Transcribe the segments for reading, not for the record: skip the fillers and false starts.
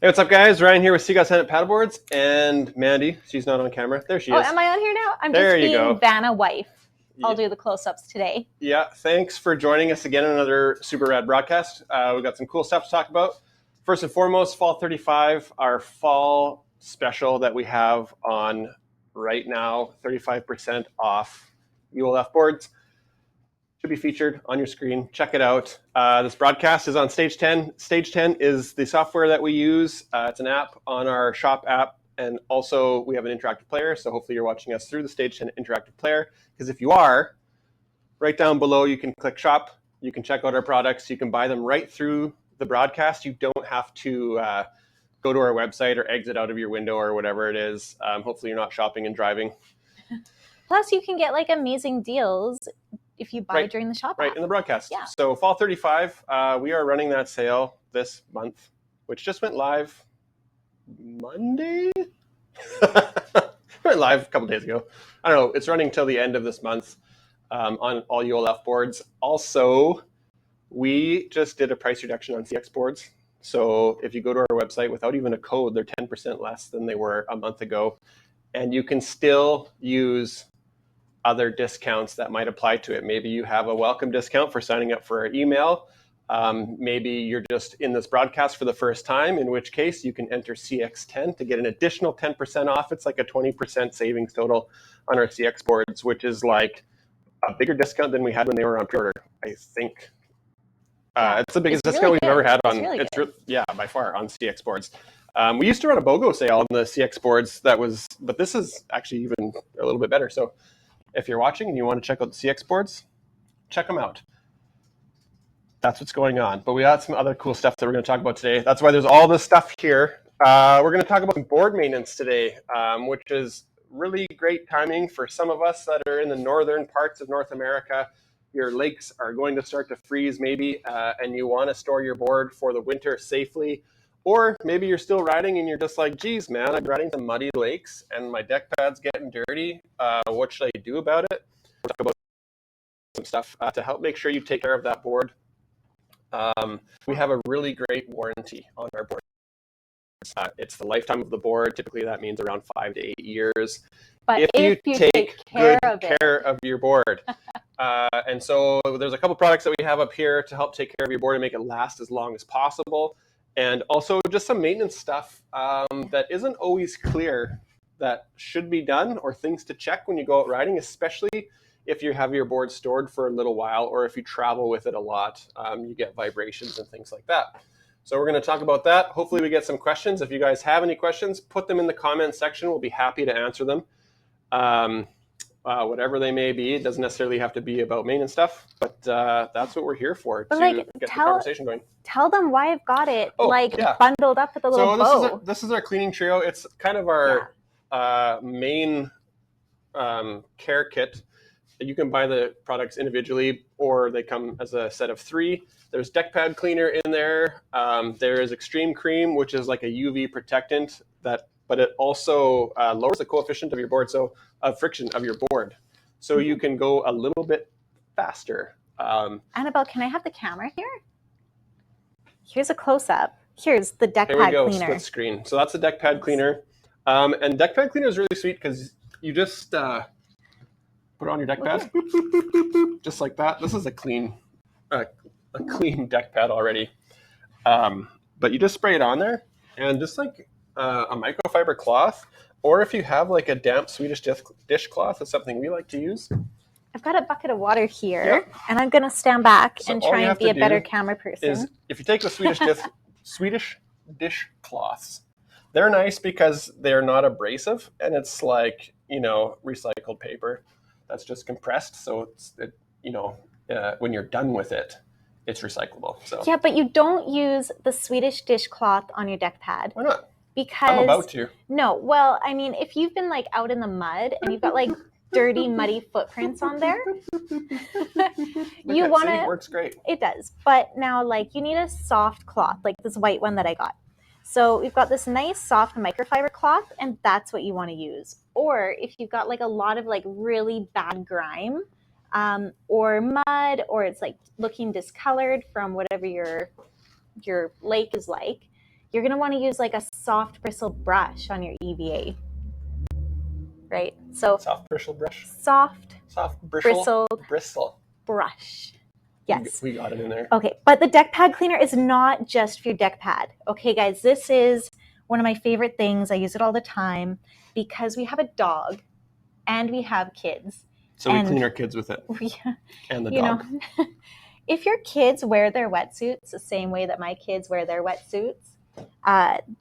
Hey, what's up, guys? Ryan here with Seagull Senate Paddleboards, and Mandy. She's not on camera. There she is. Oh, am I on here now? I'm there just being go. Vanna wife. I'll do the close-ups today. Yeah, thanks for joining us again on another super rad broadcast. We've got some cool stuff to talk about. First and foremost, Fall 35, our fall special that we have on right now, 35% off ULF boards. Should be featured on your screen. Check it out. This broadcast is on Stage 10. Stage 10 is the software that we use. It's an app on our shop app, and also we have an interactive player, so hopefully you're watching us through the Stage 10 interactive player, because if you are, right down below you can click shop, you can check out our products, you can buy them right through the broadcast. You don't have to go to our website or exit out of your window or whatever it is. Hopefully you're not shopping and driving. Plus you can get like amazing deals if you buy during the shop app. In the broadcast. Yeah. So Fall 35, we are running that sale this month, which just went live Monday? Went live a couple days ago. I don't know. It's running till the end of this month on all ULF boards. Also, we just did a price reduction on CX boards. So if you go to our website without even a code, they're 10% less than they were a month ago. And you can still use other discounts that might apply to it. Maybe you have a welcome discount for signing up for our email. Maybe you're just in this broadcast for the first time, in which case you can enter CX10 to get an additional 10% off. It's like a 20% savings total on our CX boards, which is like a bigger discount than we had when they were on pre-order, I think. It's the biggest discount we've ever had on, by far, on CX boards. We used to run a BOGO sale on the CX boards but this is actually even a little bit better. So if you're watching and you want to check out the CX boards, check them out. That's what's going on. But we got some other cool stuff that we're going to talk about today. That's why there's all this stuff here. We're going to talk about board maintenance today, which is really great timing for some of us that are in the northern parts of North America. Your lakes are going to start to freeze maybe, and you want to store your board for the winter safely. Or maybe you're still riding and you're just like, geez, man, I'm riding some muddy lakes and my deck pad's getting dirty. What should I do about it? We'll talk about some stuff to help make sure you take care of that board. We have a really great warranty on our board. It's the lifetime of the board. Typically, that means around 5 to 8 years. But if you take good care of your board. And so there's a couple products that we have up here to help take care of your board and make it last as long as possible. And also just some maintenance stuff that isn't always clear that should be done, or things to check when you go out riding, especially if you have your board stored for a little while, or if you travel with it a lot, you get vibrations and things like that. So we're going to talk about that. Hopefully we get some questions. If you guys have any questions, put them in the comment section. We'll be happy to answer them. Whatever they may be. It doesn't necessarily have to be about maintenance stuff, but that's what we're here for, to get the conversation going. Tell them why I've got it bundled up with a little bow. This is our cleaning trio. It's kind of our main care kit. You can buy the products individually, or they come as a set of 3. There's deck pad cleaner in there. There is Extreme Cream, which is like a UV protectant but it also lowers the coefficient of your board, so friction of your board. So you can go a little bit faster. Annabelle, can I have the camera here? Here's a close-up. Here's the deck pad cleaner. Split screen. So that's the deck pad cleaner. And deck pad cleaner is really sweet because you just put it on your deck pad, boop, boop, boop, boop, boop, just like that. This is a clean deck pad already. But you just spray it on there, and just like a microfiber cloth, or if you have like a damp Swedish dishcloth, that's something we like to use. I've got a bucket of water here, and I'm going to stand back and try and be a better camera person. If you take the Swedish dishcloths, they're nice because they're not abrasive, and it's like, recycled paper that's just compressed. So when you're done with it, it's recyclable. So yeah, but you don't use the Swedish dishcloth on your deck pad. Why not? Because I'm about to. No, well, I mean, if you've been like out in the mud and you've got like dirty, muddy footprints on there, you want to. It works great. It does, but now like you need a soft cloth, like this white one that I got. So we've got this nice soft microfiber cloth, and that's what you want to use. Or if you've got like a lot of like really bad grime, or mud, or it's like looking discolored from whatever your lake is like, you're going to want to use like a soft bristle brush on your EVA, right? So Soft bristle brush. soft Bristle. bristled brush. Yes. We got it in there. Okay, but the deck pad cleaner is not just for your deck pad. Okay, guys, this is one of my favorite things. I use it all the time because we have a dog and we have kids. So we clean our kids with it. And the dog. If your kids wear their wetsuits the same way that my kids wear their wetsuits,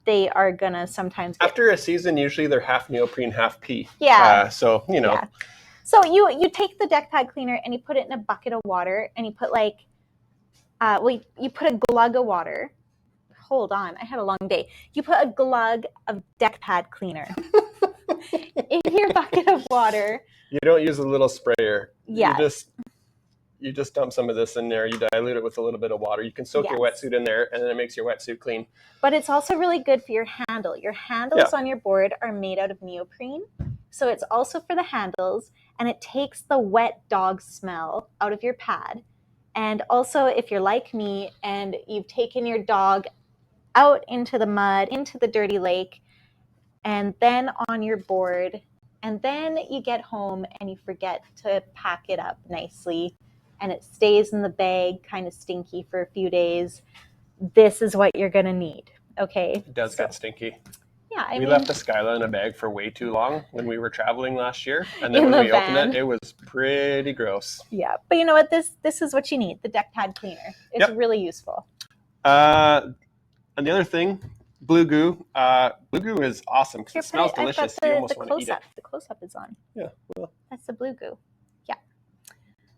they are gonna sometimes after a season, usually they're half neoprene, half pee. Yeah. So Yeah. So you take the deck pad cleaner and you put it in a bucket of water and you put like, you put a glug of water. Hold on, I had a long day. You put a glug of deck pad cleaner in your bucket of water. You don't use a little sprayer. Yeah. You just dump some of this in there. You dilute it with a little bit of water. You can soak your wetsuit in there, and then it makes your wetsuit clean. But it's also really good for your handle. Your handles on your board are made out of neoprene. So it's also for the handles, and it takes the wet dog smell out of your pad. And also, if you're like me and you've taken your dog out into the mud, into the dirty lake, and then on your board, and then you get home and you forget to pack it up nicely, and it stays in the bag kind of stinky for a few days, this is what you're going to need, okay? It does get stinky. Yeah, we left the Skyla in a bag for way too long when we were traveling last year, and then when we opened it, it was pretty gross. Yeah, but you know what? This is what you need, the deck pad cleaner. It's really useful. And the other thing, blue goo. Blue goo is awesome because it smells delicious. You almost want to eat it. The close-up is on. Yeah, well. That's the blue goo. Yeah.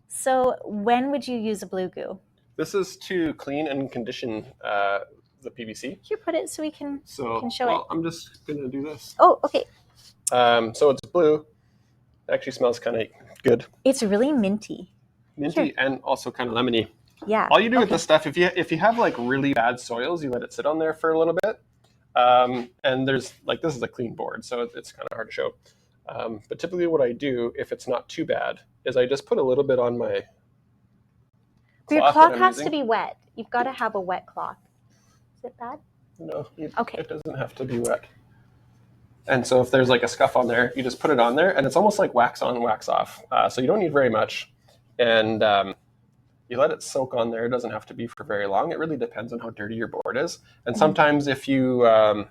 So when would you use a blue goo? This is to clean and condition the PVC. Here, put it so we can show it. I'm just going to do this. Oh, okay. So it's blue. It actually smells kind of good. It's really minty. Minty and also kind of lemony. Yeah. All you do with this stuff, if you have like really bad soils, you let it sit on there for a little bit. And there's like, this is a clean board, so it's kind of hard to show. But typically what I do, if it's not too bad, is I just put a little bit on my cloth. Your cloth has to be wet. You've got to have a wet cloth. Is it bad? No, it doesn't have to be wet. And so if there's like a scuff on there, you just put it on there, and it's almost like wax on, wax off. So you don't need very much. And you let it soak on there. It doesn't have to be for very long. It really depends on how dirty your board is. And sometimes if you are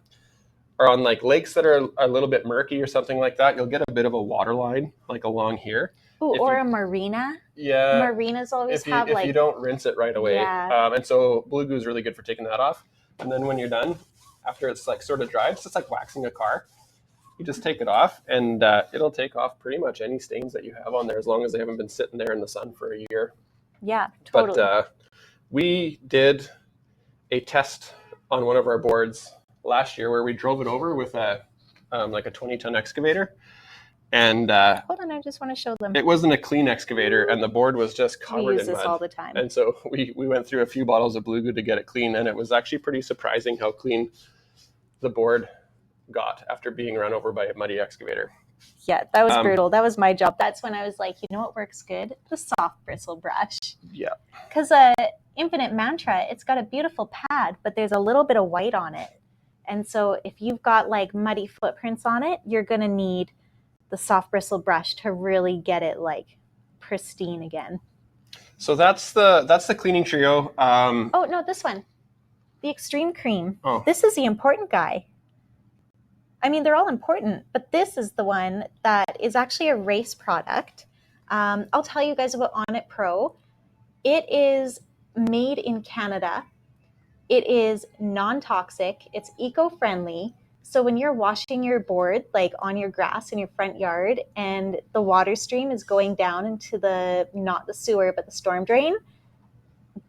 on like lakes that are a little bit murky or something like that, you'll get a bit of a water line like along here. Ooh, or a marina. Yeah. Marinas always have if you don't rinse it right away. Yeah. And so blue goo is really good for taking that off. And then when you're done, after it's like sort of dried, it's just like waxing a car. You just take it off, and it'll take off pretty much any stains that you have on there as long as they haven't been sitting there in the sun for a year. Yeah, totally. But we did a test on one of our boards last year where we drove it over with a 20-ton excavator. And hold on, I just want to show them. It wasn't a clean excavator, and the board was just covered in mud. We use this all the time. And so we went through a few bottles of blue goo to get it clean, and it was actually pretty surprising how clean the board got after being run over by a muddy excavator. Yeah, that was brutal. That was my job. That's when I was like, you know what works good? The soft bristle brush. Yeah. Because Infinite Mantra, it's got a beautiful pad, but there's a little bit of white on it. And so if you've got like muddy footprints on it, you're going to need the soft bristle brush to really get it like pristine again. So that's the cleaning trio. Oh, no, this one. The Extreme Cream. Oh. This is the important guy. I mean, they're all important, but this is the one that is actually a race product. I'll tell you guys about On It Pro. It is made in Canada. It is non-toxic. It's eco-friendly. So when you're washing your board, like on your grass in your front yard, and the water stream is going down into not the sewer, but the storm drain,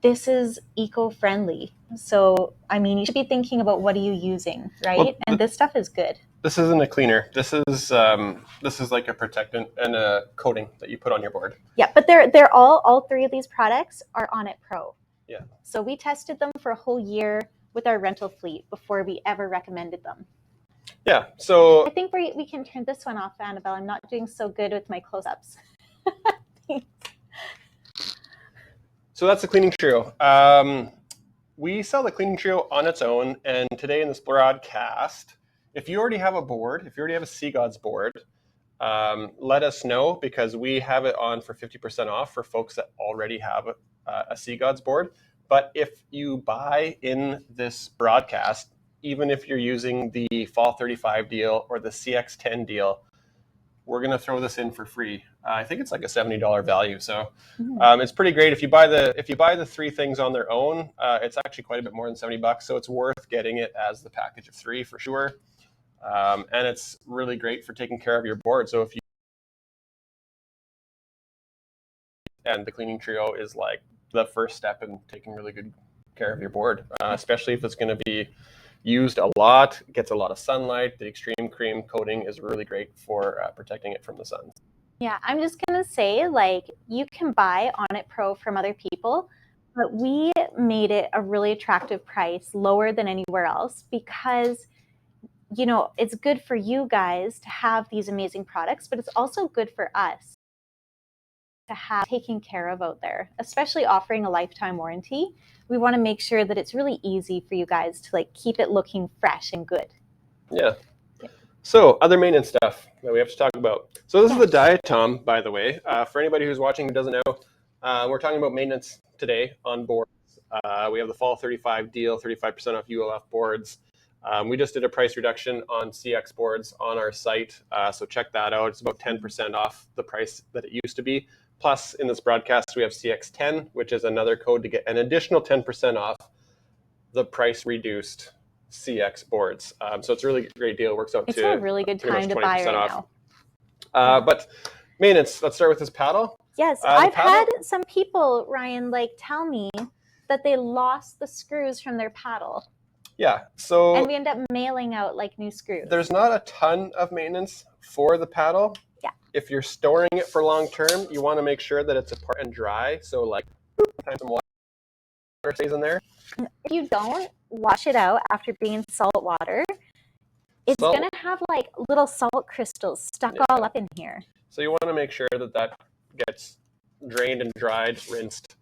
this is eco-friendly. So, I mean, you should be thinking about what are you using, right? Well, and this stuff is good. This isn't a cleaner. This is like a protectant and a coating that you put on your board. Yeah, but they're all three of these products are On It Pro. Yeah. So we tested them for a whole year with our rental fleet before we ever recommended them. Yeah. So I think we can turn this one off, Annabelle. I'm not doing so good with my close-ups. So that's the cleaning trio. we sell the cleaning trio on its own, and today in this broadcast, if you already have a board, if you already have a Sea Gods board, let us know, because we have it on for 50% off for folks that already have a Sea Gods board. But if you buy in this broadcast, even if you're using the Fall 35 deal or the CX10 deal, we're going to throw this in for free. I think it's like a $70 value. So it's pretty great. If you buy the three things on their own, it's actually quite a bit more than $70. So it's worth getting it as the package of three for sure. And it's really great for taking care of your board. So if you, and the cleaning trio is like the first step in taking really good care of your board, especially if it's going to be used a lot, gets a lot of sunlight. The extreme cream coating is really great for protecting it from the sun. Yeah, I'm just going to say, like, you can buy On It Pro from other people, but we made it a really attractive price, lower than anywhere else, because, you know, it's good for you guys to have these amazing products, but it's also good for us to have taken care of out there, especially offering a lifetime warranty. We want to make sure that it's really easy for you guys to like keep it looking fresh and good. Yeah. So other maintenance stuff that we have to talk about. So this is the diatom, by the way. For anybody who's watching who doesn't know, we're talking about maintenance today on boards. We have the Fall 35 deal, 35% off ULF boards. We just did a price reduction on CX boards on our site, so check that out. It's about 10% off the price that it used to be. Plus, in this broadcast, we have CX10, which is another code to get an additional 10% off the price reduced CX boards. So it's a really great deal. It works out It's to a really good time to buy right off. now. But maintenance, let's start with this paddle. Yes, I've had some people, Ryan, like tell me that they lost the screws from their paddle. Yeah, so and we end up mailing out like new screws. There's not a ton of maintenance for the paddle. Yeah. If you're storing it for long term, you want to make sure that it's apart and dry. So like some water stays in there. If you don't wash it out after being in salt water, it's going to have like little salt crystals stuck all up in here. So you want to make sure that that gets drained and dried, rinsed.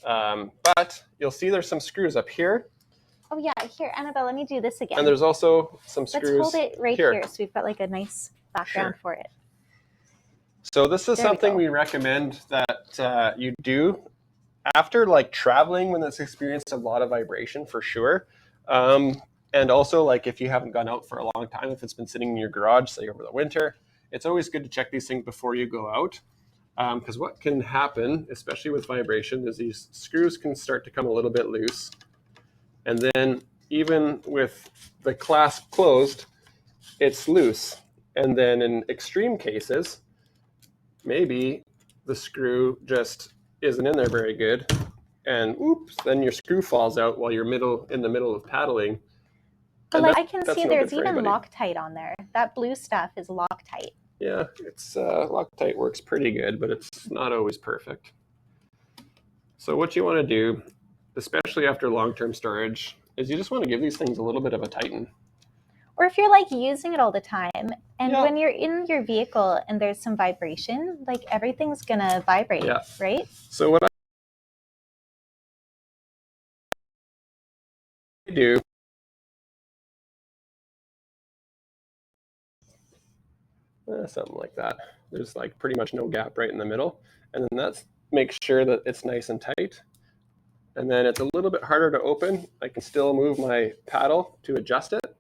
But you'll see there's some screws up here. Oh yeah, here, Annabelle, let me do this again. And there's also some screws. Let's hold it right here so we've got like a nice background for it. So this is something we recommend that you do after like traveling when it's experienced a lot of vibration for sure. And also like if you haven't gone out for a long time, if it's been sitting in your garage, say over the winter, it's always good to check these things before you go out. Because what can happen, especially with vibration, is these screws can start to come a little bit loose. And then even with the clasp closed, it's loose. And then in extreme cases, maybe the screw just isn't in there very good. And oops, then your screw falls out while you're in the middle of paddling. But like I can see there's even Loctite on there. That blue stuff is Loctite. Yeah, it's Loctite works pretty good, but it's not always perfect. So what you want to do, especially after long-term storage, is you just want to give these things a little bit of a tighten. Or if you're like using it all the time, and when you're in your vehicle and there's some vibration, like everything's gonna vibrate, right? So what I do something like that. There's like pretty much no gap right in the middle, and then that's make sure that it's nice and tight. And then it's a little bit harder to open. I can still move my paddle to adjust it,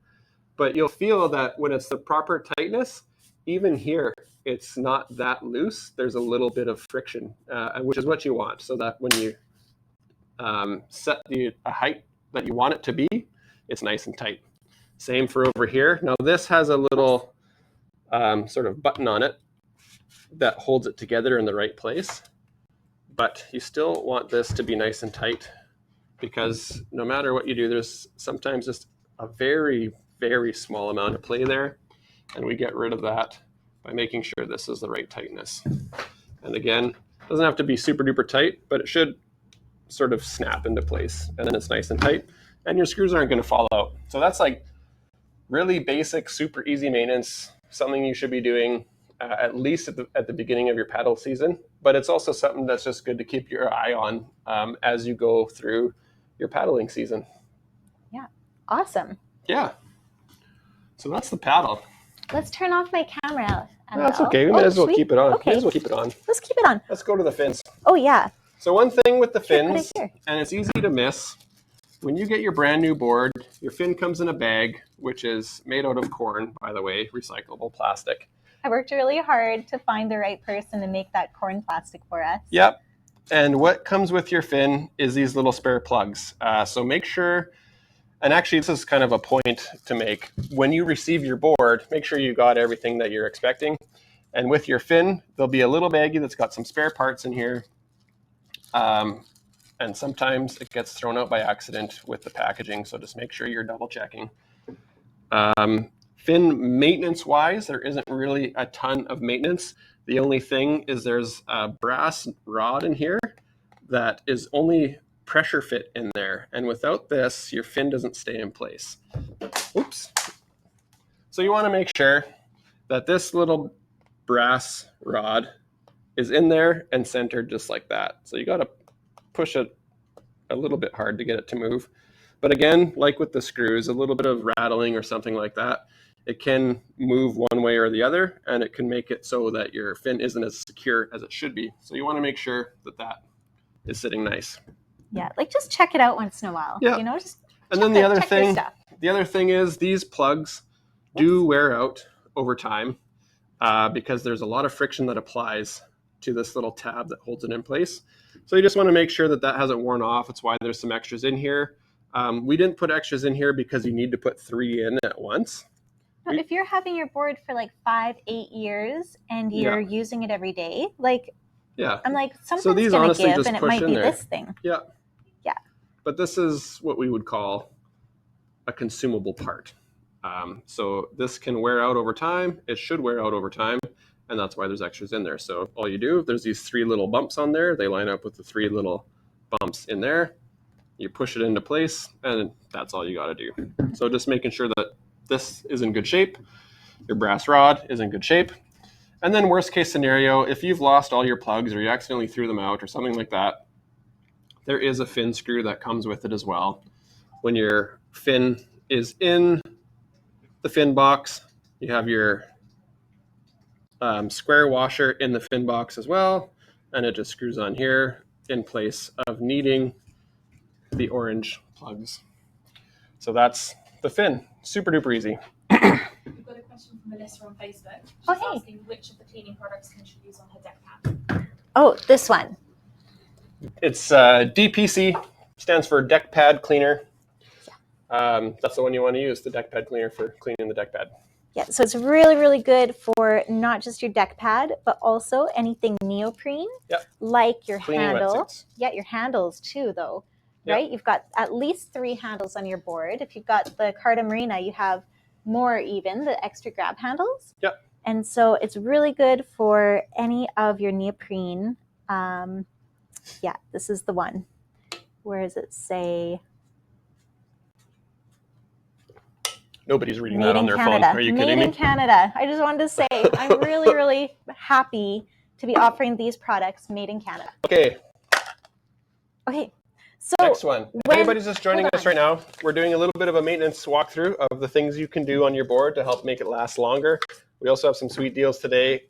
but you'll feel that when it's the proper tightness, even here, it's not that loose. There's a little bit of friction, which is what you want, so that when you set a height that you want it to be, it's nice and tight. Same for over here. Now this has a little sort of button on it that holds it together in the right place. But you still want this to be nice and tight, because no matter what you do, there's sometimes just a very, very small amount of play there. And we get rid of that by making sure this is the right tightness. And again, it doesn't have to be super duper tight, but it should sort of snap into place. And then it's nice and tight, and your screws aren't going to fall out. So that's like really basic, super easy maintenance, something you should be doing at least at the beginning of your paddle season. But it's also something that's just good to keep your eye on as you go through your paddling season. Yeah. Awesome. Yeah. So that's the paddle. Let's turn off my camera. That's okay. We might as well keep it on. Okay. May as well keep it on. Let's keep it on. Let's go to the fins. Oh, yeah. So one thing with the Here, put fins, it here. and it's easy to miss, when you get your brand new board, your fin comes in a bag, which is made out of corn, by the way, recyclable plastic. I worked really hard to find the right person to make that corn plastic for us. Yep. And what comes with your fin is these little spare plugs. So make sure, and actually this is kind of a point to make, when you receive your board, make sure you got everything that you're expecting. And with your fin, there'll be a little baggie that's got some spare parts in here. And sometimes it gets thrown out by accident with the packaging, so just make sure you're double checking. Fin maintenance wise, there isn't really a ton of maintenance. The only thing is there's a brass rod in here that is only pressure fit in there. And without this, your fin doesn't stay in place. Oops. So you want to make sure that this little brass rod is in there and centered just like that. So you got to push it a little bit hard to get it to move. But again, like with the screws, a little bit of rattling or something like that, it can move one way or the other, and it can make it so that your fin isn't as secure as it should be. So you want to make sure that that is sitting nice. Yeah, like just check it out once in a while. Yeah. You know, just and then the other thing is these plugs do wear out over time because there's a lot of friction that applies to this little tab that holds it in place. So you just want to make sure that that hasn't worn off. That's why there's some extras in here. We didn't put extras in here because you need to put 3 in at once. No, if you're having your board for like 5-8 years and you're using it every day, like, I'm like, something's going to give, and it might be this thing. Yeah. Yeah. But this is what we would call a consumable part. So this can wear out over time. It should wear out over time. And that's why there's extras in there. So all you do, there's these 3 little bumps on there. They line up with the 3 little bumps in there. You push it into place, and that's all you got to do. So just making sure that this is in good shape. Your brass rod is in good shape. And then worst case scenario, if you've lost all your plugs or you accidentally threw them out or something like that, there is a fin screw that comes with it as well. When your fin is in the fin box, you have your square washer in the fin box as well, and it just screws on here in place of needing the orange plugs. So that's the fin. Super duper easy. We've got a question from Melissa on Facebook. She's asking which of the cleaning products can she use on her deck pad? Oh, this one. It's DPC, stands for deck pad cleaner. That's the one you want to use, the deck pad cleaner for cleaning the deck pad. Yeah, so it's really, really good for not just your deck pad, but also anything neoprene, like your handle. Wetsuits. Yeah, your handles too, though, right? You've got at least 3 handles on your board. If you've got the Carta Marina, you have more even, the extra grab handles. Yep. And so it's really good for any of your neoprene. Yeah, this is the one. Where does it say? Nobody's reading that on their phone. Are you kidding me? Made in Canada. I just wanted to say I'm really, really happy to be offering these products made in Canada. Okay. So next one. If anybody's just joining us right now, we're doing a little bit of a maintenance walkthrough of the things you can do on your board to help make it last longer. We also have some sweet deals today.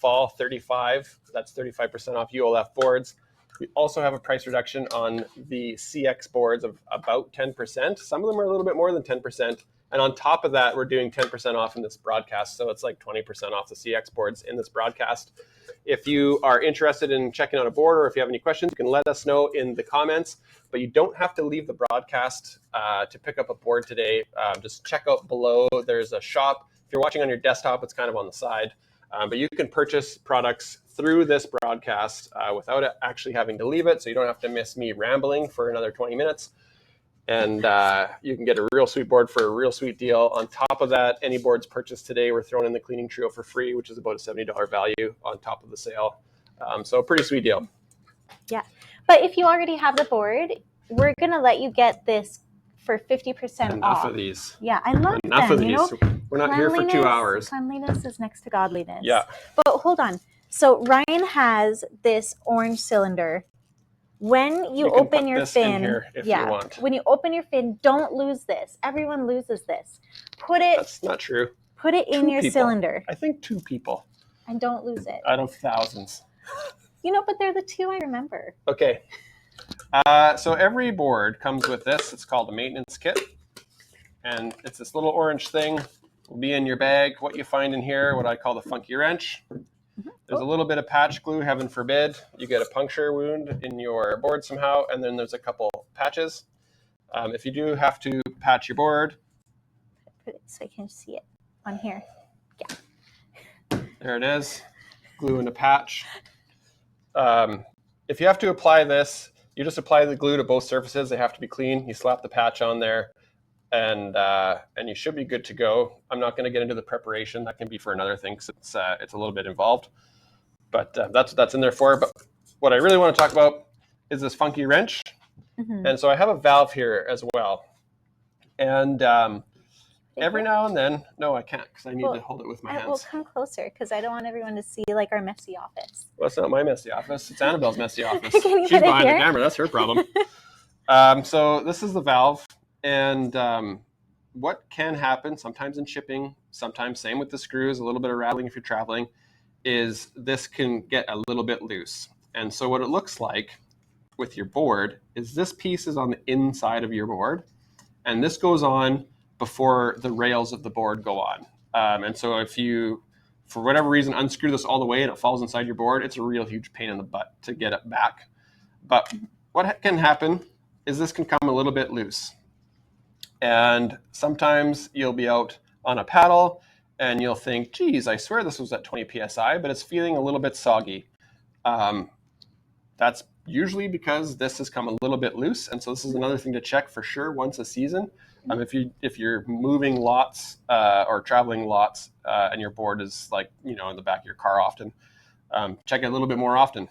Fall 35, that's 35% off ULF boards. We also have a price reduction on the CX boards of about 10%. Some of them are a little bit more than 10%. And on top of that, we're doing 10% off in this broadcast. So it's like 20% off the CX boards in this broadcast. If you are interested in checking out a board or if you have any questions, you can let us know in the comments. But you don't have to leave the broadcast to pick up a board today. Just check out below. There's a shop. If you're watching on your desktop, it's kind of on the side. But you can purchase products through this broadcast without actually having to leave it. So you don't have to miss me rambling for another 20 minutes. And you can get a real sweet board for a real sweet deal. On top of that, any boards purchased today, we're throwing in the cleaning trio for free, which is about a $70 value on top of the sale. So a pretty sweet deal. Yeah. But if you already have the board, we're going to let you get this for 50% off. Enough of these. Yeah, I love Enough them. of these. You know, we're not here for 2 hours. Cleanliness is next to godliness. Yeah. But hold on. So Ryan has this orange cylinder When you can open put your this in fin, here if you want. when you open your fin, don't lose this. Everyone loses this. That's not true. Put it in your cylinder. I think 2 people. And don't lose it. Out of thousands. You know, but they're the 2 I remember. Okay. So every board comes with this. It's called a maintenance kit. And it's this little orange thing. Will be in your bag. What you find in here, what I call the funky wrench. There's a little bit of patch glue, heaven forbid. You get a puncture wound in your board somehow. And then there's a couple patches. If you do have to patch your board. Put it so I can see it on here. There it is. Glue and a patch. If you have to apply this, you just apply the glue to both surfaces. They have to be clean. You slap the patch on there, and you should be good to go. I'm not going to get into the preparation. That can be for another thing, because it's a little bit involved. But that's what that's in there for. But what I really want to talk about is this funky wrench. And so I have a valve here as well. And every now and then, no, I can't, because I need to hold it with my hands. Well, come closer, because I don't want everyone to see like our messy office. Well, it's not my messy office. It's Annabelle's messy office. She's behind the camera. That's her problem. So this is the valve. And what can happen sometimes in shipping, sometimes same with the screws, a little bit of rattling if you're traveling, is this can get a little bit loose. And so what it looks like with your board is this piece is on the inside of your board. And this goes on before the rails of the board go on. And so if you, for whatever reason, unscrew this all the way and it falls inside your board, it's a real huge pain in the butt to get it back. But what can happen is this can come a little bit loose. And sometimes you'll be out on a paddle and you'll think, geez, I swear this was at 20 PSI, but it's feeling a little bit soggy. That's usually because this has come a little bit loose. And so this is another thing to check for sure once a season. If you're moving lots or traveling lots and your board is like, in the back of your car often, check it a little bit more often.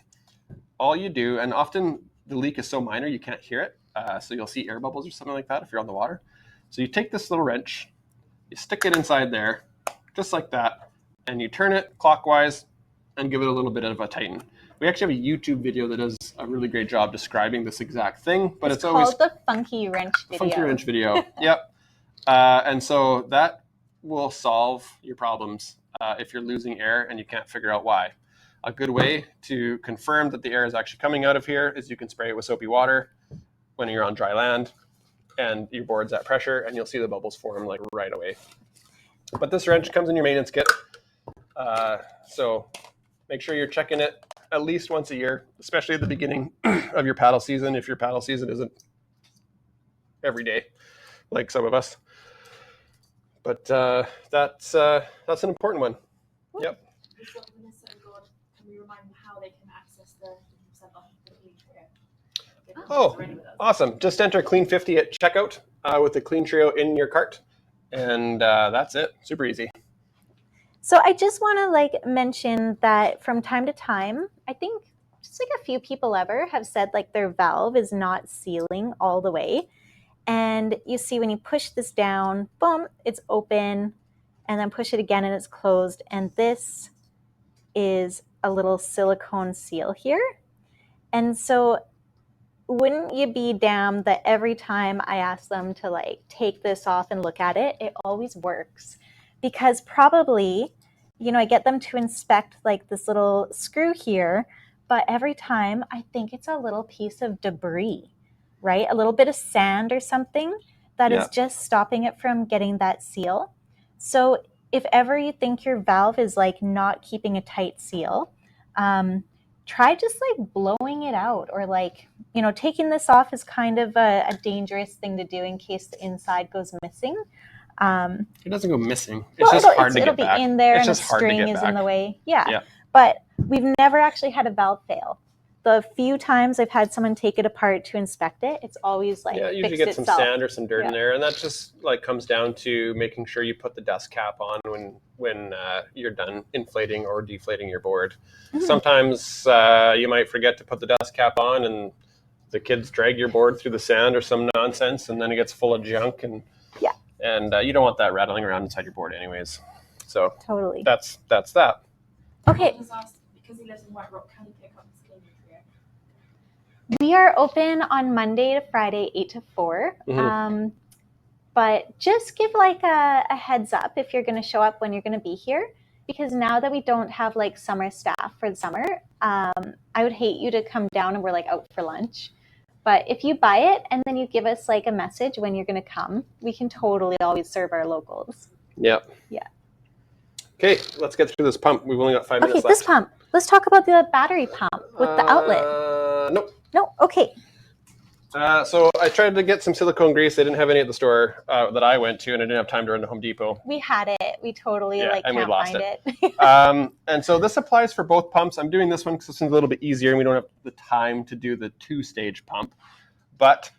All you do, and often the leak is so minor you can't hear it. So you'll see air bubbles or something like that if you're on the water. So you take this little wrench, you stick it inside there, just like that, and you turn it clockwise and give it a little bit of a tighten. We actually have a YouTube video that does a really great job describing this exact thing, but it's always called the funky wrench video. Funky wrench video. Yep. And so that will solve your problems if you're losing air and you can't figure out why. A good way to confirm that the air is actually coming out of here is you can spray it with soapy water when you're on dry land and your board's at pressure, and you'll see the bubbles form like right away. But this wrench comes in your maintenance kit. So make sure you're checking it at least once a year, especially at the beginning of your paddle season, if your paddle season isn't every day, like some of us. But that's an important one. Yep. Melissa and God, can we remind them how they can access the 50% off the Clean Trio? Oh, awesome. Just enter Clean 50 at checkout with the Clean Trio in your cart. And that's it. Super easy. So I just want to mention that from time to time, I think just a few people ever have said their valve is not sealing all the way. And you see when you push this down, boom, it's open, and then push it again and it's closed. And this is a little silicone seal here. And so wouldn't you be damned that every time I ask them to take this off and look at it, it always works. Because probably, I get them to inspect this little screw here, but every time I think it's a little piece of debris, right? A little bit of sand or something that is just stopping it from getting that seal. So if ever you think your valve is not keeping a tight seal, try just blowing it out, or taking this off is kind of a dangerous thing to do in case the inside goes missing. It doesn't go missing. It's just hard to get back. It'll be in there it's and the string is in the way. Yeah. Yeah. But we've never actually had a valve fail. The few times I've had someone take it apart to inspect it, it's always you usually fixed get some itself. sand or some dirt in there, and that just comes down to making sure you put the dust cap on when you're done inflating or deflating your board. Mm-hmm. Sometimes you might forget to put the dust cap on, and the kids drag your board through the sand or some nonsense, and then it gets full of junk, and you don't want that rattling around inside your board anyways. So totally, that's that. Okay. Because he lives in White Rock, can he pick up his Clean We are open on Monday to Friday, 8 to 4. But just give like a heads up if you're going to show up when you're going to be here, because now that we don't have like summer staff for the summer, I would hate you to come down and we're like out for lunch. But if you buy it and then you give us like a message when you're going to come, we can totally always serve our locals. Yep. Yeah. Okay, let's get through this pump. We've only got 5 minutes left. Okay, this pump. Let's talk about the battery pump with the outlet. Nope. No? Okay. So I tried to get some silicone grease. They didn't have any at the store that I went to, and I didn't have time to run to Home Depot. We had it. We totally and can't we lost find it. And so this applies for both pumps. I'm doing this one because this one's a little bit easier, and we don't have the time to do the 2-stage pump. But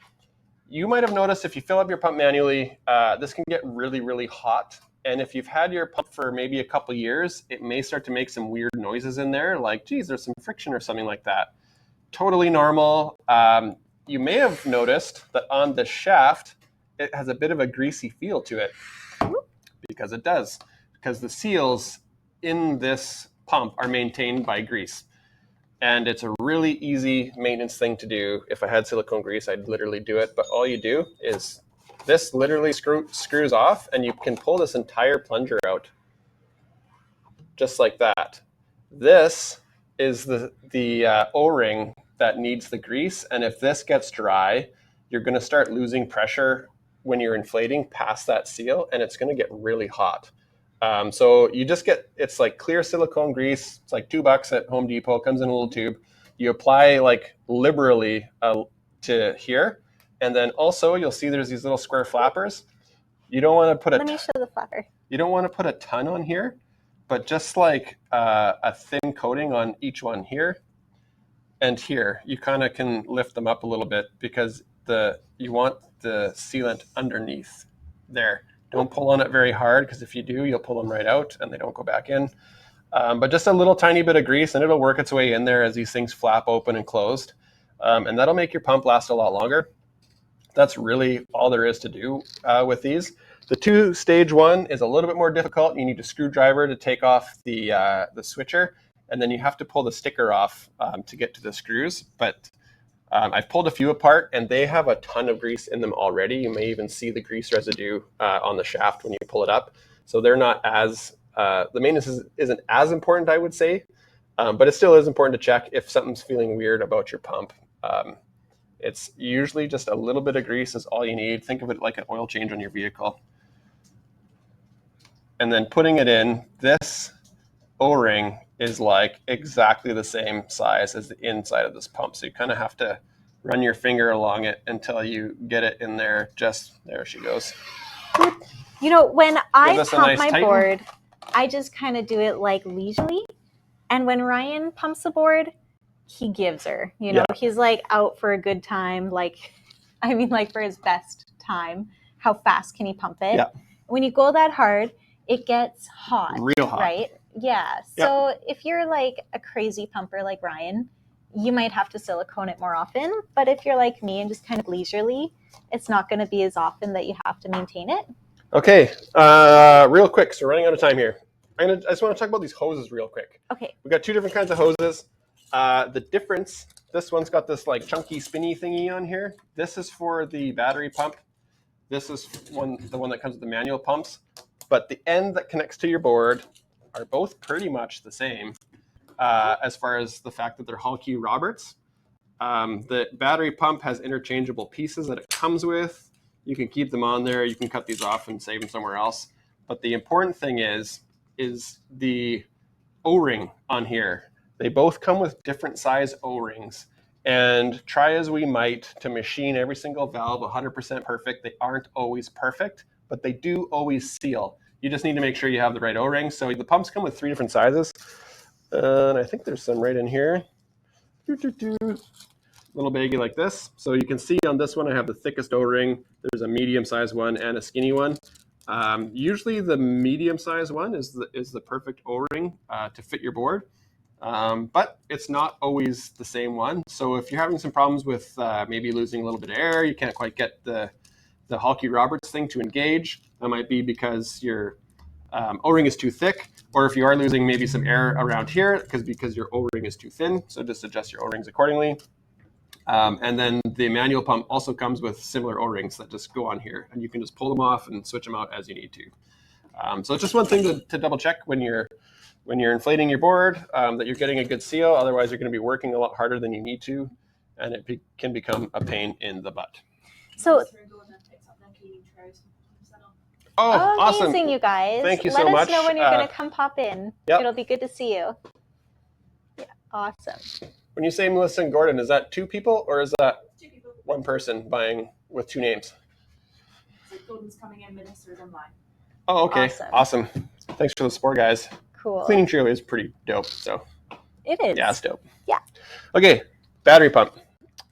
you might have noticed if you fill up your pump manually, this can get really, really hot. And if you've had your pump for maybe a couple years, it may start to make some weird noises in there, like, geez, there's some friction or something like that. Totally normal. You may have noticed that on the shaft, it has a bit of a greasy feel to it, because it does, because the seals in this pump are maintained by grease. And it's a really easy maintenance thing to do. If I had silicone grease, I'd literally do it. But all you do is this literally screws off, and you can pull this entire plunger out just like that. This is the O-ring that needs the grease, and if this gets dry, you're going to start losing pressure when you're inflating past that seal, and it's going to get really hot. So you just get, it's like clear silicone grease. It's like $2 at Home Depot. It comes in a little tube. You apply like liberally to here, and then also you'll see there's these little square flappers. You don't want to put Let me show the flapper. You don't want to put a ton on here, but just like a thin coating on each one here and here. You kind of can lift them up a little bit because you want the sealant underneath there. Don't pull on it very hard, because if you do, you'll pull them right out and they don't go back in. But just a little tiny bit of grease, and it'll work its way in there as these things flap open and closed. And that'll make your pump last a lot longer. That's really all there is to do with these. The 2-stage one is a little bit more difficult. You need a screwdriver to take off the switcher, and then you have to pull the sticker off to get to the screws. But I've pulled a few apart, and they have a ton of grease in them already. You may even see the grease residue on the shaft when you pull it up. So they're not as, the maintenance isn't as important, I would say, but it still is important to check if something's feeling weird about your pump. It's usually just a little bit of grease is all you need. Think of it like an oil change on your vehicle. And then putting it in, this O-ring is like exactly the same size as the inside of this pump. So you kind of have to run your finger along it until you get it in there. Just there she goes. You know, when I this a pump nice my tighten. board, I just kind of do it like leisurely. And when Ryan pumps the board, he gives her. You know, he's like out for a good time. Like, I mean, like for his best time. How fast can he pump it? Yeah. When you go that hard, it gets hot. Real hot. Right? Yeah. So if you're like a crazy pumper like Ryan, you might have to silicone it more often. But if you're like me and just kind of leisurely, it's not going to be as often that you have to maintain it. Okay. Real quick. So we're running out of time here. I just want to talk about these hoses real quick. Okay. We've got 2 different kinds of hoses. The difference, this one's got this like chunky spinny thingy on here. This is for the battery pump. This is the one that comes with the manual pumps. But the end that connects to your board are both pretty much the same as far as the fact that they're Hall-Q Roberts. The battery pump has interchangeable pieces that it comes with. You can keep them on there. You can cut these off and save them somewhere else. But the important thing is the O-ring on here. They both come with different size O-rings. And try as we might to machine every single valve 100% perfect, they aren't always perfect, but they do always seal. You just need to make sure you have the right O-ring. So the pumps come with 3 different sizes. And I think there's some right in here. Little baggie like this. So you can see on this one, I have the thickest O-ring. There's a medium-sized one and a skinny one. Usually the medium-sized one is the perfect O-ring to fit your board. But it's not always the same one. So if you're having some problems with maybe losing a little bit of air, you can't quite get the Hall-Q Roberts thing to engage, that might be because your O-ring is too thick, or if you are losing maybe some air around here because your O-ring is too thin. So just adjust your O-rings accordingly. And then the manual pump also comes with similar O-rings that just go on here, and you can just pull them off and switch them out as you need to. So it's just one thing to double check when you're inflating your board, that you're getting a good seal. Otherwise, you're going to be working a lot harder than you need to, and it can become a pain in the butt. So, oh, awesome. Amazing, you guys. Thank you Let so us much. know when you're going to come pop in. Yep. It'll be good to see you. Yeah, awesome. When you say Melissa and Gordon, is that two people or is that 2 people. one person buying with 2 names? So Gordon's coming in, Melissa's online. Oh, okay. Awesome. Thanks for the support, guys. Cool. Cleaning trio is pretty dope. So It is. yeah, it's dope. Yeah. Okay, battery pump.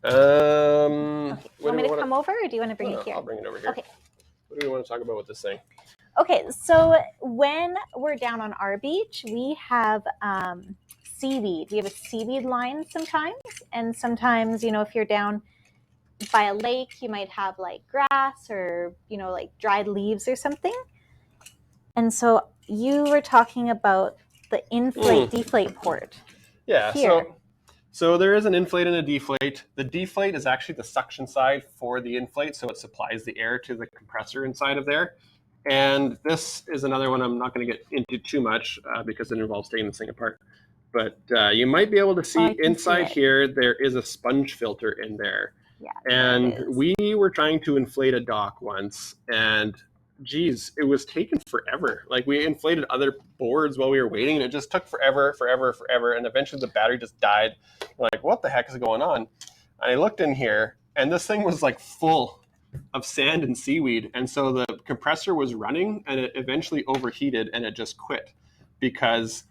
Okay. You want me to come over, or do you want to bring it here? I'll bring it over here. Okay. What do we want to talk about with this thing? Okay, so when we're down on our beach, we have seaweed. We have a seaweed line sometimes, and sometimes, if you're down by a lake, you might have like grass or, like dried leaves or something. And so you were talking about the inflate deflate port. Yeah, here. So there is an inflate and a deflate. The deflate is actually the suction side for the inflate, so it supplies the air to the compressor inside of there. And this is another one I'm not going to get into too much because it involves taking this thing apart. But you might be able to see inside here, there is a sponge filter in there. Yeah, and we were trying to inflate a dock once, and geez, it was taking forever. Like, we inflated other boards while we were waiting, and it just took forever. And eventually the battery just died. We're like, what the heck is going on? And I looked in here, and this thing was like full of sand and seaweed. And so the compressor was running, and it eventually overheated, and it just quit because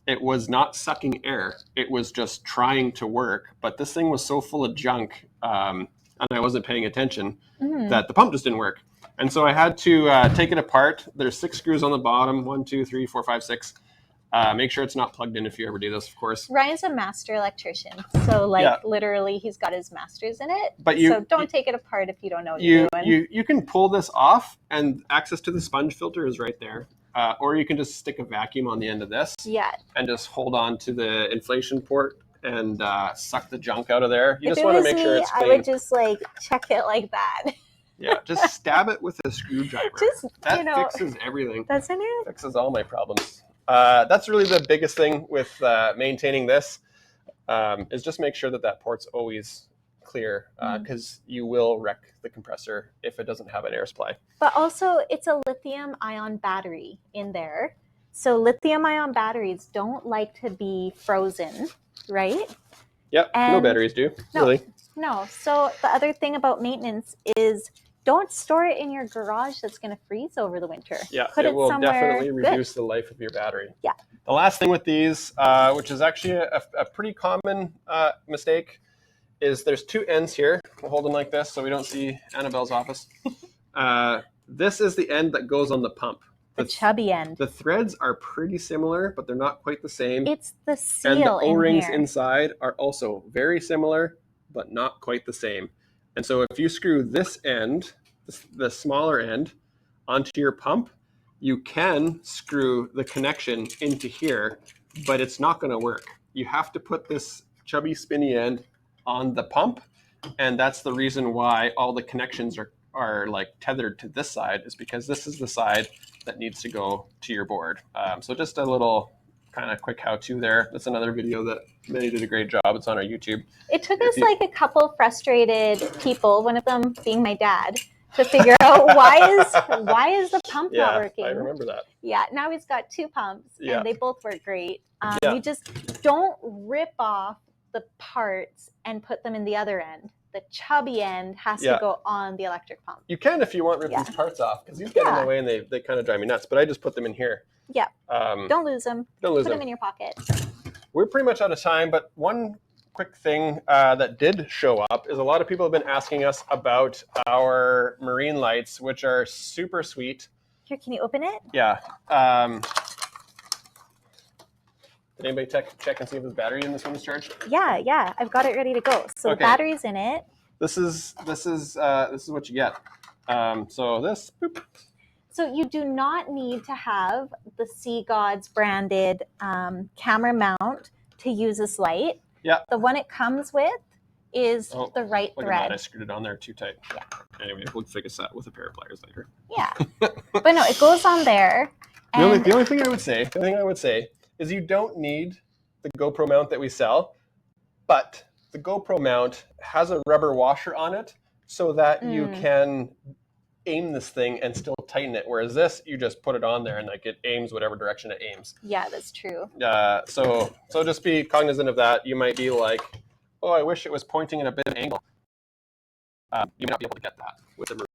it was not sucking air. It was just trying to work. But this thing was so full of junk, and I wasn't paying attention, that the pump just didn't work. And so I had to take it apart. There's 6 screws on the bottom. 1, 2, 3, 4, 5, 6. Make sure it's not plugged in if you ever do this, of course. Ryan's a master electrician. So, literally, he's got his master's in it. But so don't take it apart if you don't know what you're doing. You can pull this off, and access to the sponge filter is right there. Or you can just stick a vacuum on the end of this. Yeah. And just hold on to the inflation port and suck the junk out of there. You just want to make sure it's clean. I would just check it like that. Yeah, just stab it with a screwdriver. That fixes everything. Doesn't it? Fixes all my problems. That's really the biggest thing with maintaining this, is just make sure that port's always clear, because you will wreck the compressor if it doesn't have an air supply. But also, it's a lithium-ion battery in there. So lithium-ion batteries don't like to be frozen, right? Yep, no batteries do, really. No. So the other thing about maintenance is don't store it in your garage that's going to freeze over the winter. Yeah, Put it will somewhere definitely reduce the life of your battery. Yeah. The last thing with these, which is actually a pretty common mistake, is there's 2 ends here. We'll hold them like this so we don't see Annabelle's office. This is the end that goes on the pump. The chubby end. The threads are pretty similar, but they're not quite the same. It's the seal and the O-rings in inside are also very similar, but not quite the same. And so if you screw this end, the smaller end, onto your pump, you can screw the connection into here, but it's not going to work. You have to put this chubby spinny end on the pump, and that's the reason why all the connections are like tethered to this side, is because this is the side that needs to go to your board. So just a little kind of quick how-to there. That's another video that Minnie did a great job. It's on our YouTube. It took us a couple frustrated people, one of them being my dad, to figure out why is the pump not working. I remember that. Yeah, now he's got 2 pumps, and they both work great. You just don't rip off the parts and put them in the other end. The chubby end has to go on the electric pump. You can if you want, rip these parts off, because these get in the way and they kind of drive me nuts. But I just put them in here. Yeah. Don't lose them. Put them in your pocket. We're pretty much out of time, but one quick thing that did show up is a lot of people have been asking us about our marine lights, which are super sweet. Here, can you open it? Yeah. Did anybody check and see if there's battery in this one is charged? Yeah. I've got it ready to go. So the battery's in it. This is what you get. Boop. So you do not need to have the Sea Gods branded camera mount to use this light. Yeah. The one it comes with is Oh, the right Look thread. at that, I screwed it on there too tight. Yeah. Anyway, we'll fix that with a pair of pliers later. Yeah. But no, it goes on there. The only And thing I would say is you don't need the GoPro mount that we sell, but the GoPro mount has a rubber washer on it so that you can aim this thing and still tighten it. Whereas this, you just put it on there and like it aims whatever direction it aims. yeah, that's true. So just be cognizant of that. You might be like, oh, I wish it was pointing at a bit of angle. You may not be able to get that with the marine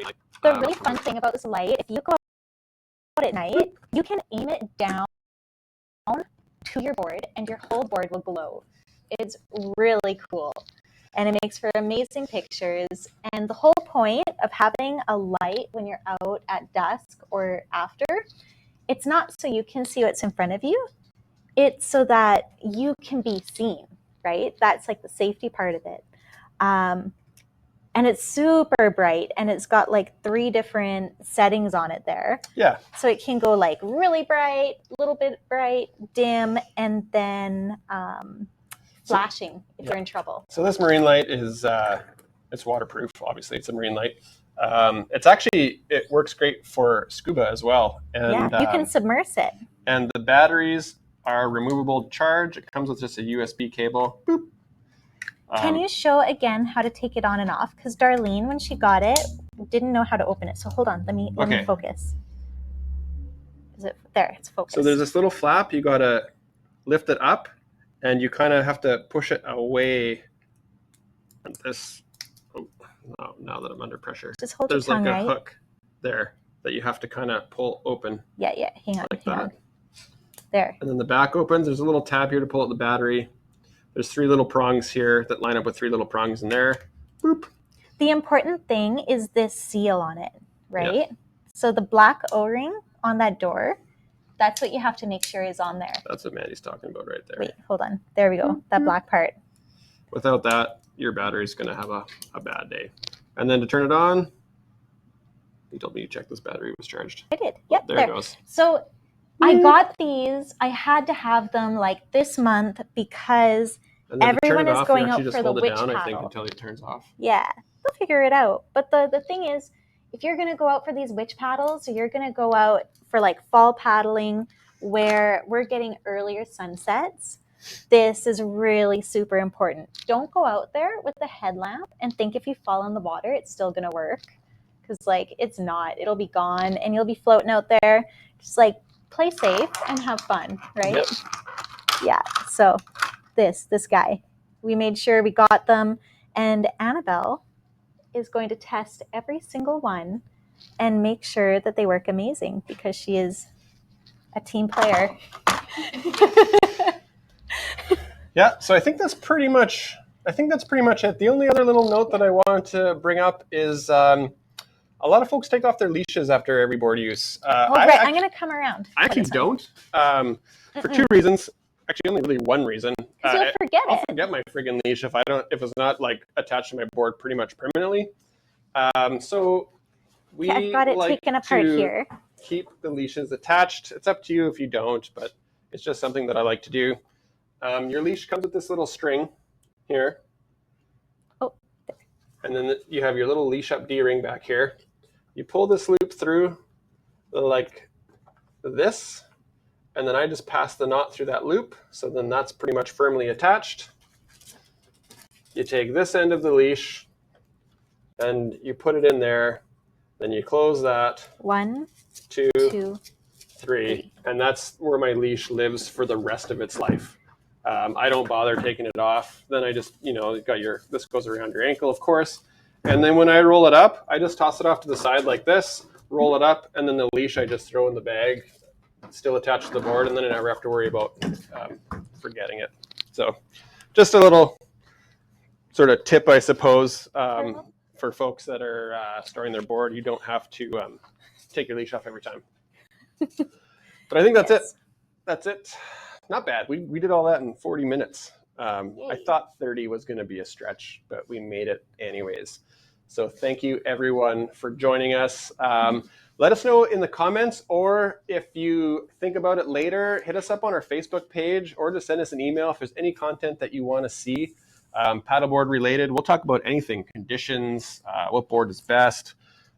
light. The really fun thing about this light, if you go out at night, you can aim it down to your board and your whole board will glow. It's really cool. And it makes for amazing pictures. And the whole point of having a light when you're out at dusk or after, it's not so you can see what's in front of you. It's so that you can be seen, right? That's like the safety part of it. And it's super bright, and it's got like 3 different settings on it there. Yeah. So it can go like really bright, a little bit bright, dim, and then flashing if you're in trouble. So this marine light is it's waterproof. Obviously, it's a marine light. It works great for scuba as well. And yeah, you can submerge it. And the batteries are removable charge. It comes with just a USB cable. Boop. Can you show again how to take it on and off? Because Darlene, when she got it, didn't know how to open it. So hold on, let me focus. Is it there? It's focused. So there's this little flap. You gotta lift it up, and you kind of have to push it away. And this, now that I'm under pressure, just hold there's your tongue, like a right? hook there that you have to kind of pull open. Yeah. Hang on. Like that. There. And then the back opens. There's a little tab here to pull out the battery. There's 3 little prongs here that line up with 3 little prongs in there. Boop. The important thing is this seal on it, right? Yeah. So the black O-ring on that door, that's what you have to make sure is on there. That's what Mandy's talking about right there. Wait, hold on. There we go. That black part. Without that, your battery's going to have a bad day. And then to turn it on, you told me you checked this battery was charged. I did. Yep. There it goes. So I got these. I had to have them like this month because everyone is going out for the witch paddle. I think until it turns off. Yeah, they'll figure it out. But the thing is, if you're going to go out for these witch paddles, or you're going to go out for like fall paddling where we're getting earlier sunsets, this is really super important. Don't go out there with the headlamp and think if you fall in the water, it's still going to work. Because like it's not. It'll be gone and you'll be floating out there. Just like play safe and have fun, right? Yep. Yeah. So this guy, we made sure we got them, and Annabelle is going to test every single one and make sure that they work amazing because she is a team player. Yeah. So I think that's pretty much it. The only other little note that I wanted to bring up is a lot of folks take off their leashes after every board use. I'm going to come around. I actually don't, for 2 reasons. Actually, only really 1 reason. You'll forget I'll forget my friggin' leash if it's not like attached to my board pretty much permanently. So we I've got it taken apart here. Keep the leashes attached. It's up to you if you don't, but it's just something that I like to do. Your leash comes with this little string here. Oh. And then you have your little leash up D-ring back here. You pull this loop through like this, and then I just pass the knot through that loop. So then that's pretty much firmly attached. You take this end of the leash and you put it in there. Then you close that. 1, 2, 3. And that's where my leash lives for the rest of its life. I don't bother taking it off. Then I just, this goes around your ankle, of course. And then when I roll it up, I just toss it off to the side like this, roll it up, and then the leash I just throw in the bag, still attached to the board, and then I never have to worry about forgetting it. So just a little sort of tip, I suppose, for folks that are storing their board. You don't have to take your leash off every time. But I think that's it. That's it. Not bad. We did all that in 40 minutes. I thought 30 was going to be a stretch, but we made it anyways. So thank you, everyone, for joining us. Let us know in the comments, or if you think about it later, hit us up on our Facebook page, or just send us an email if there's any content that you want to see paddleboard related. We'll talk about anything, conditions, what board is best,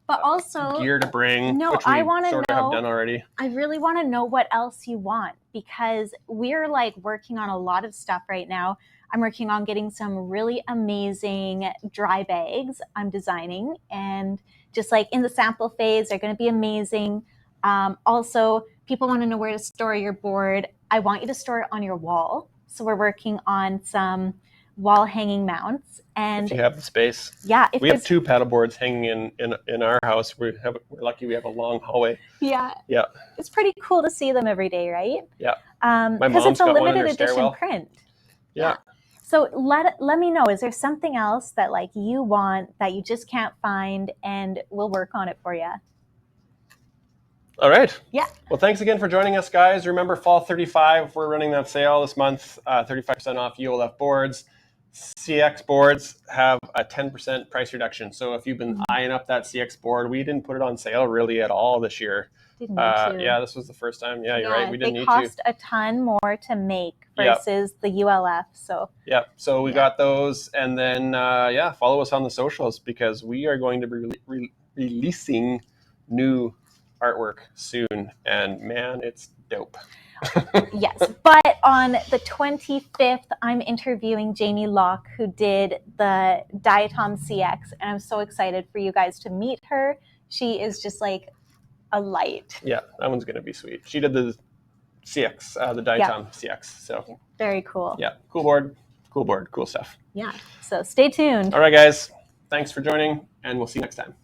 But also gear to bring, no, which we I want to sort of have done already. I really want to know what else you want, because we're like working on a lot of stuff right now. I'm working on getting some really amazing dry bags I'm designing, and just like in the sample phase, they're going to be amazing. Also, people want to know where to store your board. I want you to store it on your wall. So we're working on some wall hanging mounts. And if you have the space. Yeah. We have 2 paddle boards hanging in our house. We're lucky we have a long hallway. Yeah. Yeah. It's pretty cool to see them every day, right? Yeah. Because it's a limited edition stairwell. print. Yeah. So let me know, is there something else that like you want that you just can't find, and we'll work on it for you? All right. Yeah. Well, thanks again for joining us, guys. Remember, Fall 35, we're running that sale this month, 35% off ULF boards. CX boards have a 10% price reduction. So if you've been eyeing up that CX board, we didn't put it on sale really at all this year. Didn't need to. Yeah, this was the first time. Yeah, you're right. We didn't need to. They cost a ton more to make versus the ULF. So so we got those, and then follow us on the socials, because we are going to be releasing new artwork soon, and man, it's dope. Yes, but on the 25th, I'm interviewing Jamie Locke, who did the Diatom CX, and I'm so excited for you guys to meet her. She is just like a light. Yeah, that one's going to be sweet. She did the CX, the Diatom CX. So very cool. Yeah, cool board, cool stuff. Yeah, so stay tuned. All right, guys. Thanks for joining, and we'll see you next time.